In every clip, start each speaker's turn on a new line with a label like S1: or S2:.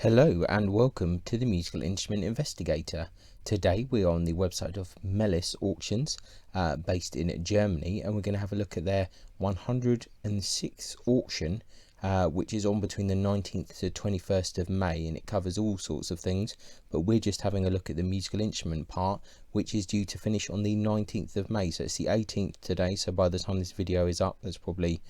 S1: Hello and welcome to the Musical Instrument Investigator. Today we are on the website of Mehlis Auctions based in Germany, and we're going to have a look at their 106th auction which is on between the 19th to 21st of May, and it covers all sorts of things, but we're just having a look at the musical instrument part, which is due to finish on the 19th of May. So it's the 18th today, so by the time this video is up there's probably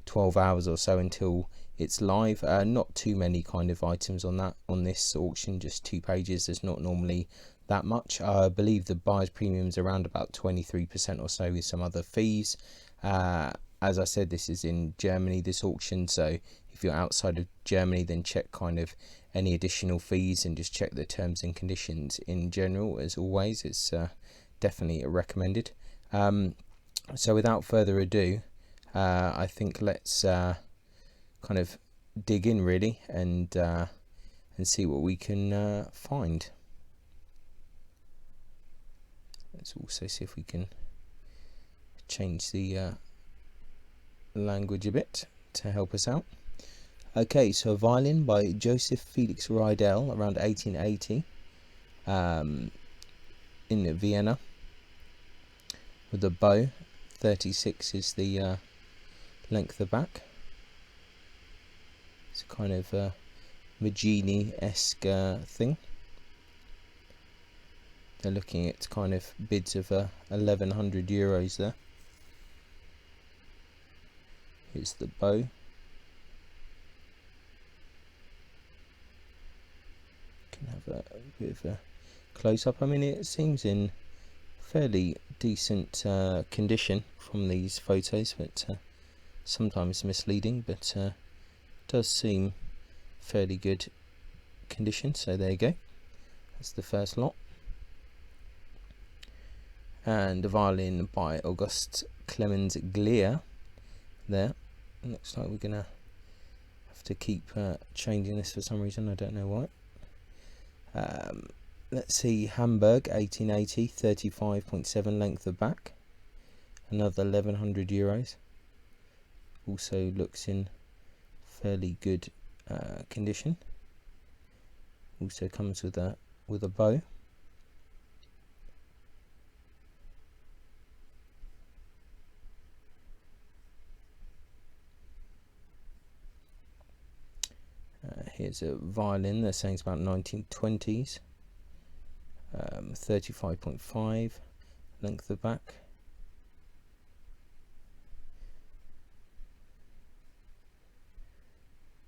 S1: 12 hours or so until it's live. Not too many kind of items on this auction, just 2 pages. There's not normally that much. I believe the buyer's premium is around about 23% or so, with some other fees. As I said, this is in Germany, this auction, so if you're outside of Germany then check kind of any additional fees and just check the terms and conditions in general. As always, it's definitely recommended. So without further ado, I think let's kind of dig in really and see what we can find. Let's also see if we can change the language a bit to help us out. Okay, so a violin by Joseph Felix Rydell around 1880 in Vienna, with a bow. 36 is the length of back. It's kind of a Magini-esque thing. They're looking at kind of bids of 1100 euros there. Here's the bow. Can have a bit of a close-up. I mean, it seems in fairly decent condition from these photos, but sometimes misleading, but does seem fairly good condition. So there you go, that's the first lot. And a violin by August Clemens Glier there. Looks like we're gonna have to keep changing this for some reason, I don't know why. Let's see, Hamburg 1880, 35.7 length of back, another 1100 euros. Also looks in fairly good condition. Also comes with a bow. Here's a violin, they're saying it's about 1920s, 35.5 length of back.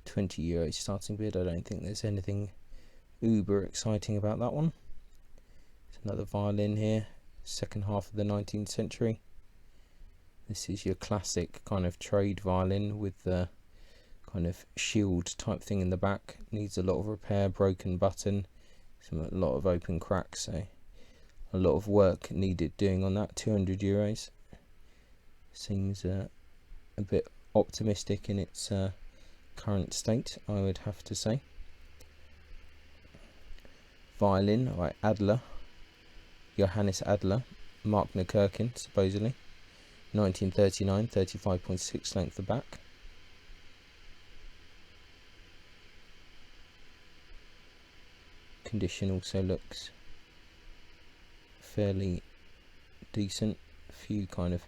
S1: €20 starting bid. I don't think there's anything uber exciting about that one. There's another violin here, second half of the 19th century. This is your classic kind of trade violin with the kind of shield type thing in the back. Needs a lot of repair, broken button, a lot of open cracks, so a lot of work needed doing on that. 200 euros. Seems a bit optimistic in its current state, I would have to say. Violin by Adler, Johannes Adler, Mark Kirkin, supposedly 1939, 35.6 length of back. Condition also looks fairly decent. A few kind of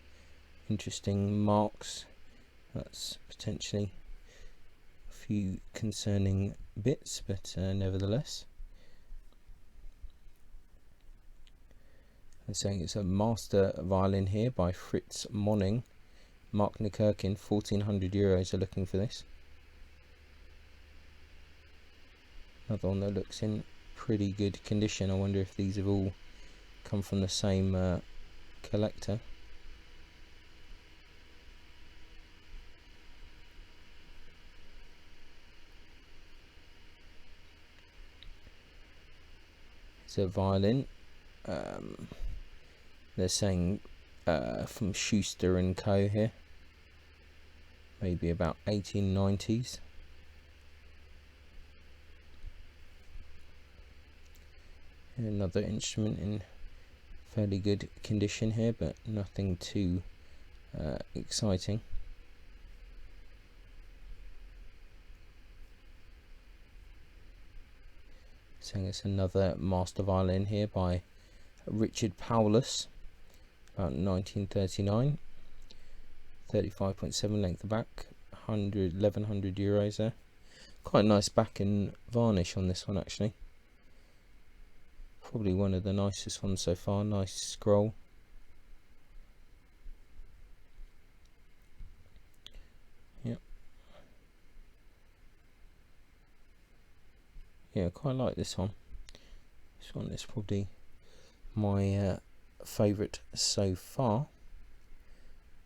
S1: interesting marks. That's potentially a few concerning bits, but nevertheless. I'm saying it's a master violin here by Fritz Monning, Mark Kirkin. 1400 euros are looking for this. Another one that looks in pretty good condition. I wonder if these have all come from the same collector. It's a violin. They're saying from Schuster and Co. here, maybe about 1890s. Another instrument in fairly good condition here, but nothing too exciting. So it's another master violin here by Richard Paulus, about 1939. 35.7 length of back, 1100 euros there. Quite a nice back and varnish on this one actually. Probably one of the nicest ones so far. Nice scroll. Yep. Yeah, quite like this one. This one is probably my favourite so far.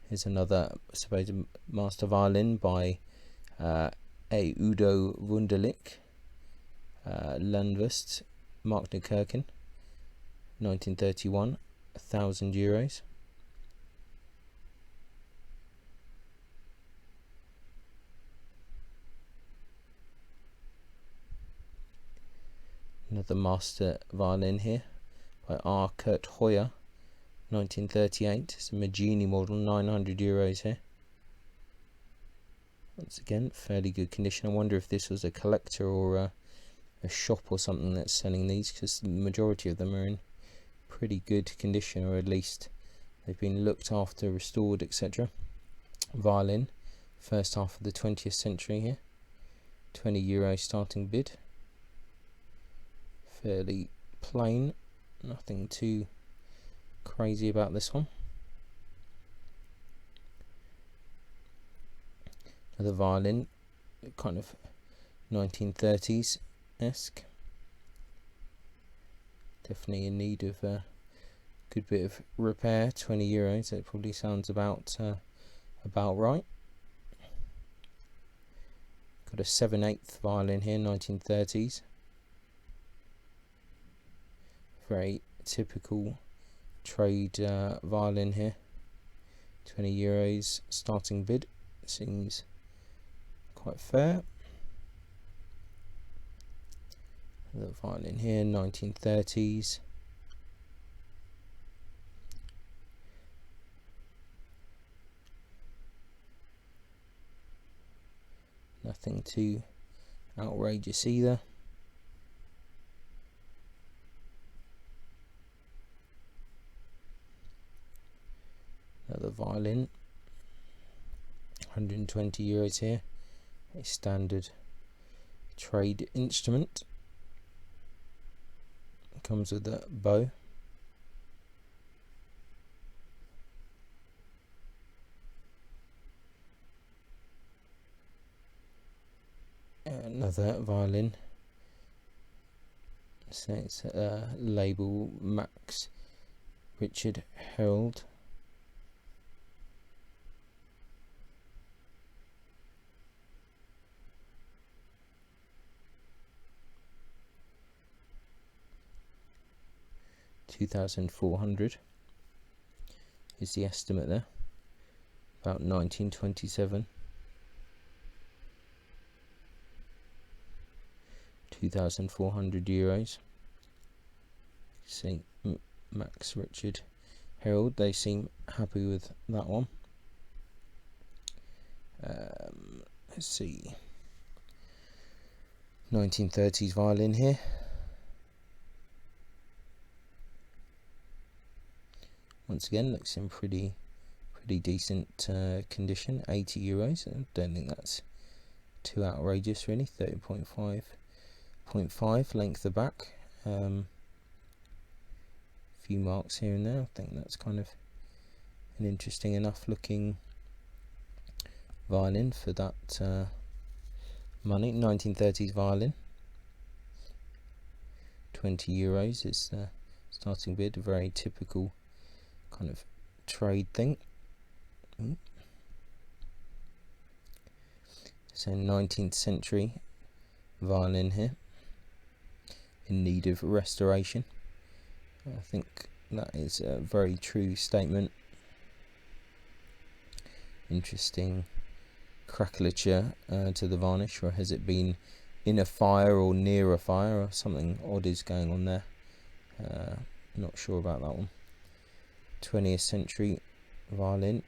S1: Here's another supposed master violin by Udo Wunderlich, Landwest, Marknerkirchen, 1931, 1,000 euros. Another master violin here by R. Kurt Hoyer, 1938. It's a Magini model, 900 euros here. Once again, fairly good condition. I wonder if this was a collector or a shop or something that's selling these, because the majority of them are in pretty good condition, or at least they've been looked after, restored, etc. Violin, first half of the 20th century here. 20 euro starting bid. Fairly plain, nothing too crazy about this one. Another violin, kind of 1930s-esque. Definitely in need of a good bit of repair. 20 euros, that probably sounds about right. Got a 7/8 violin here, 1930s. Very typical trade violin here. 20 euros starting bid. Seems quite fair. The violin here, 1930s. Nothing too outrageous either. Another violin, 120 euros here. A standard trade instrument. Comes with a bow. Another violin. So it's label Max Richard Herald. $2,400 is the estimate there. About 1927. 2,400 euros. See, Max Richard Herald, they seem happy with that one. Let's see, 1930s violin here. Once again, looks in pretty decent condition. 80 euros. I don't think that's too outrageous really. 30.5 length of back. Few marks here and there. I think that's kind of an interesting enough looking violin for that money. 1930s violin. 20 euros is the starting bid. A very typical kind of trade thing. So 19th century violin here, in need of restoration. I think that is a very true statement. Interesting crackleture to the varnish, or has it been in a fire or near a fire, or something odd is going on there. Not sure about that one. 20th century violin.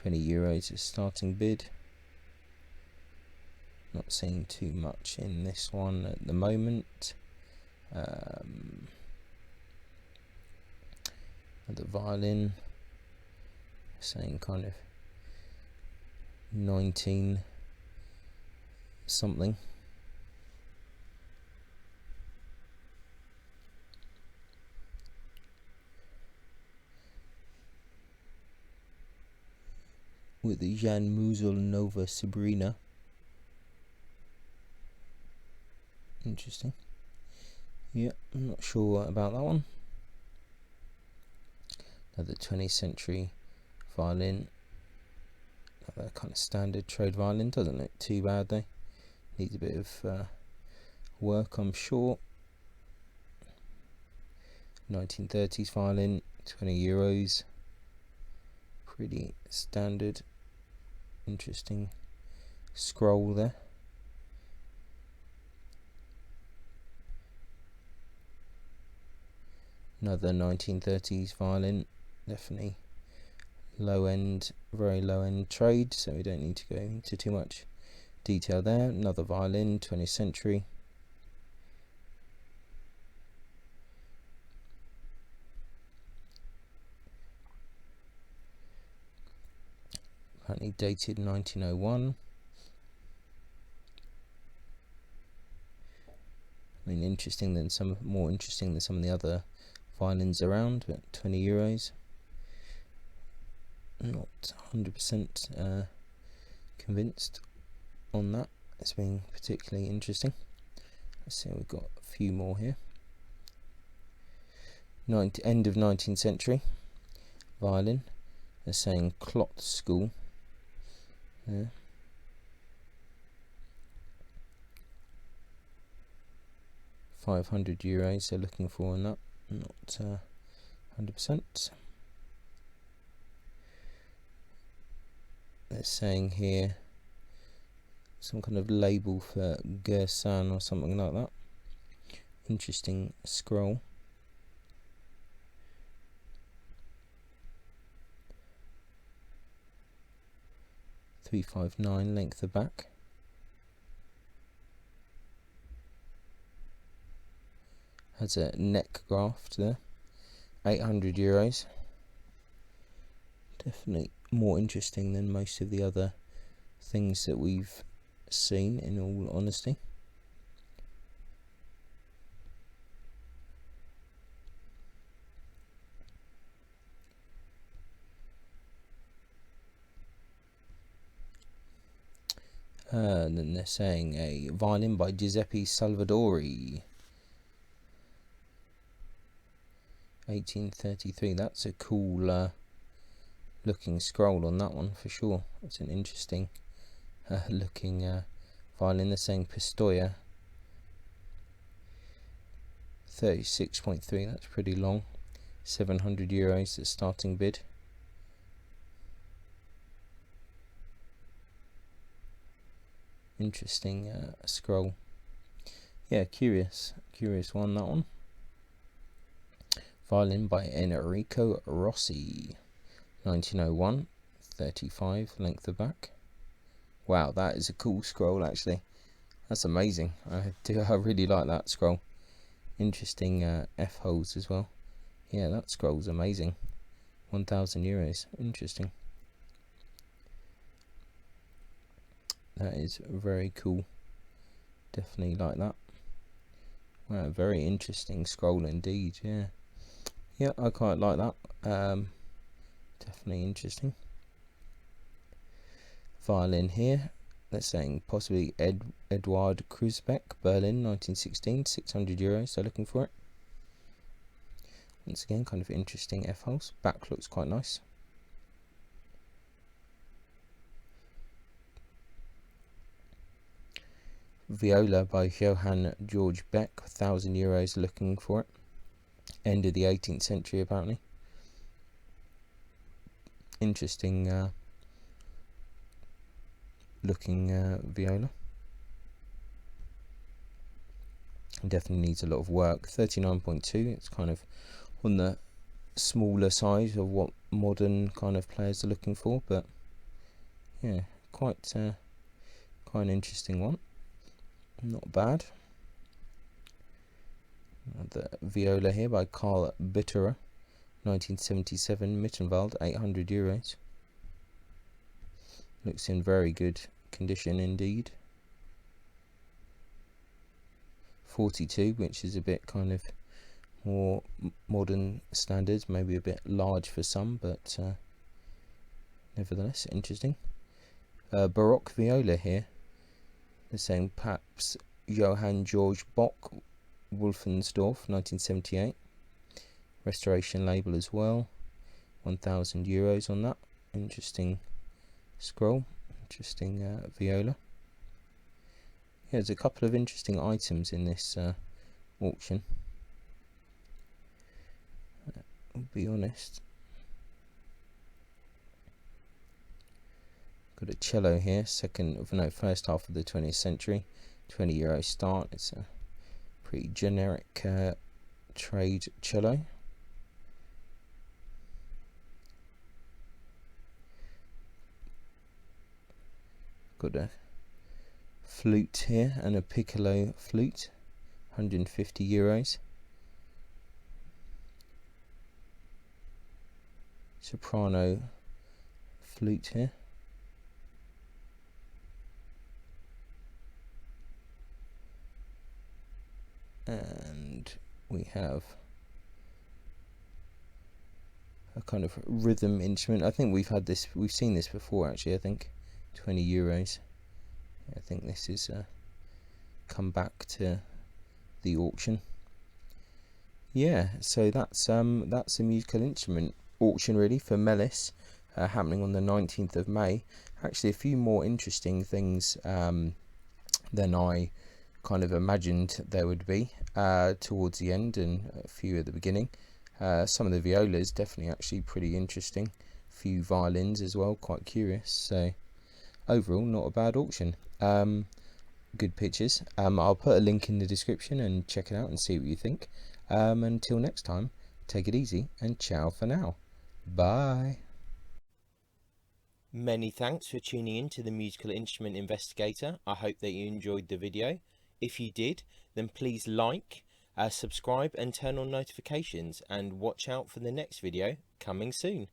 S1: €20 is starting bid. Not seeing too much in this one at the moment. The violin, saying kind of 19 something. With the Jan Muzel Nova Sabrina. Interesting. Yeah, I'm not sure about that one. Another 20th century violin. Another kind of standard trade violin. Doesn't look too bad though. Needs a bit of work, I'm sure. 1930s violin, €20. Pretty standard. Interesting scroll there. Another 1930s violin, definitely low end, very low end trade, so we don't need to go into too much detail there. Another violin, 20th century. Apparently dated 1901. I mean, more interesting than some of the other violins around, but €20. Not 100% convinced on that. It's been particularly interesting. Let's see, we've got a few more here. End of 19th century violin. They're saying Clot School. Yeah. €500 they're looking for on that. Not 100%. They're saying here some kind of label for Gersan or something like that. Interesting scroll. .359 length of back. Has a neck graft there. €800. Definitely more interesting than most of the other things that we've seen, in all honesty. And then they're saying a violin by Giuseppe Salvadori, 1833. That's a cool looking scroll on that one for sure. It's an interesting looking violin. They're saying Pistoia, 36.3. That's pretty long. €700 the starting bid. Interesting scroll. Yeah, curious one, that one. Violin by Enrico Rossi, 1901, 35 length of back. Wow, that is a cool scroll actually. That's amazing. I really like that scroll. Interesting F holes as well. Yeah, that scroll's amazing. €1,000. Interesting. That is very cool. Definitely like that. Wow, very interesting scroll indeed. Yeah, I quite like that. Definitely interesting. Violin here. They're saying possibly Eduard Kruzbeck, Berlin, 1916, €600. They're looking for it. Once again, kind of interesting F holes. Back looks quite nice. Viola by Johann George Beck, €1,000 looking for it. End of the 18th century apparently. Interesting looking viola. Definitely needs a lot of work. 39.2. It's kind of on the smaller side of what modern kind of players are looking for, but yeah, quite an interesting one. Not bad. The viola here by Carl Bitterer, 1977, Mittenwald, €800. Looks in very good condition indeed. 42, which is a bit kind of more modern standards, maybe a bit large for some, but nevertheless interesting. Baroque viola here, the same perhaps Johann Georg Bock, Wolfensdorf, 1978. Restoration label as well, €1,000 on that. Interesting scroll, interesting viola. Yeah, there's a couple of interesting items in this auction, I'll be honest. Got a cello here, first half of the 20th century, €20 start. It's a pretty generic trade cello. Got a flute here and a piccolo flute, €150. Soprano flute here. And we have a kind of rhythm instrument. I think we've seen this before actually. I think €20. I think this is come back to the auction. Yeah, so that's a musical instrument auction really for Mehlis, happening on the 19th of May. Actually, a few more interesting things than I kind of imagined there would be towards the end, and a few at the beginning. Some of the violas definitely actually pretty interesting. A few violins as well, quite curious. So overall, not a bad auction. Good pictures. I'll put a link in the description and check it out and see what you think. Until next time, take it easy and ciao for now. Bye. Many thanks for tuning in to the Musical Instrument Investigator. I hope that you enjoyed the video. If you did, then please like, subscribe and turn on notifications, and watch out for the next video coming soon.